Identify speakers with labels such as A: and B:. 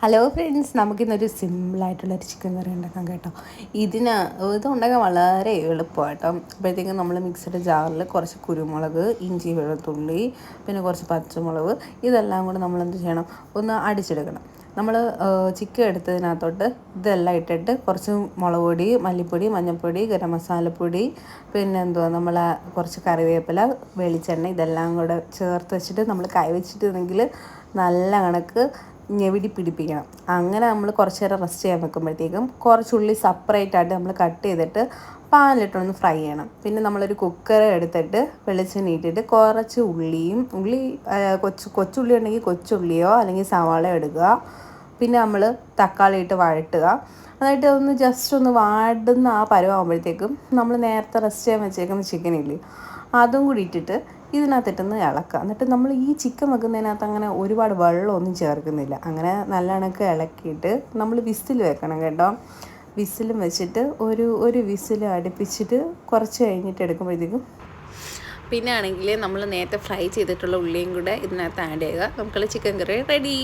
A: Hello friends, നമുക്കിന്നൊരു സിമ്പിളായിട്ടുള്ളൊരു chicken കറി ഉണ്ടാക്കാം കേട്ടോ. ഇത് ഉണ്ടാക്കാൻ വളരെ എളുപ്പമാട്ടോ. അപ്പോഴത്തേക്കും നമ്മൾ മിക്സിയുടെ ജാറിൽ കുറച്ച് കുരുമുളക്, ഇഞ്ചി, വെളുത്തുള്ളി, പിന്നെ കുറച്ച് പച്ചമുളക്, ഇതെല്ലാം കൂടെ നമ്മൾ എന്ത് ചെയ്യണം, ഒന്ന് അടിച്ചെടുക്കണം. നമ്മൾ ചിക്കൻ എടുത്തതിനകത്തോട്ട് ഇതെല്ലാം ഇട്ടിട്ട് കുറച്ച് മുളക് പൊടി, മല്ലിപ്പൊടി, മഞ്ഞൾപ്പൊടി, ഗരം മസാലപ്പൊടി, പിന്നെ നമ്മൾ കുറച്ച് കറിവേപ്പില, വെളിച്ചെണ്ണ, ഇതെല്ലാം കൂടെ ചേർത്ത് വെച്ചിട്ട് നമ്മൾ കൈ വെച്ചിട്ടുണ്ടെങ്കിൽ നല്ല കണക്ക് ഞെവിടി പിടിപ്പിക്കണം. അങ്ങനെ നമ്മൾ കുറച്ച് നേരം റെസ്റ്റ് ചെയ്യാൻ വെക്കുമ്പോഴത്തേക്കും കുറച്ചുള്ളി സെപ്പറേറ്റ് ആയിട്ട് നമ്മൾ കട്ട് ചെയ്തിട്ട് പാനിലിട്ടൊന്ന് ഫ്രൈ ചെയ്യണം. പിന്നെ നമ്മളൊരു കുക്കർ എടുത്തിട്ട് വെളിച്ചെണ്ണ ഇട്ടിട്ട് കുറച്ച് ഉള്ളി കൊച്ചുള്ളി ഉണ്ടെങ്കിൽ കൊച്ചുള്ളിയോ അല്ലെങ്കിൽ സവാളയോ എടുക്കുക. പിന്നെ നമ്മൾ തക്കാളി ഇട്ട് വഴട്ടുക. എന്നിട്ട് ഒന്ന് ജസ്റ്റ് ഒന്ന് വാടുന്ന ആ പരുവാകുമ്പോഴത്തേക്കും നമ്മൾ നേരത്തെ റെസ്റ്റ് ചെയ്യാൻ വെച്ചേക്കുന്ന ചിക്കനില്ലേ, അതും കൂടി ഇട്ടിട്ട് ഇതിനകത്തിട്ടൊന്ന് ഇളക്കുക. എന്നിട്ട് നമ്മൾ ഈ ചിക്കൻ വെക്കുന്നതിനകത്ത് അങ്ങനെ ഒരുപാട് വെള്ളമൊന്നും ചേർക്കുന്നില്ല. അങ്ങനെ നല്ല കണക്ക് ഇളക്കിയിട്ട് നമ്മൾ വിസിൽ വെക്കണം കേട്ടോ. വിസിലും വെച്ചിട്ട് ഒരു വിസിൽ അടുപ്പിച്ചിട്ട് കുറച്ച് കഴിഞ്ഞിട്ട് എടുക്കുമ്പോഴത്തേക്കും പിന്നെ ആണെങ്കിൽ നമ്മൾ നേരത്തെ ഫ്രൈ ചെയ്തിട്ടുള്ള ഉള്ളിയും കൂടെ ഇതിനകത്ത് ആഡ് ചെയ്യുക. നമുക്കുള്ള ചിക്കൻ കറി റെഡി.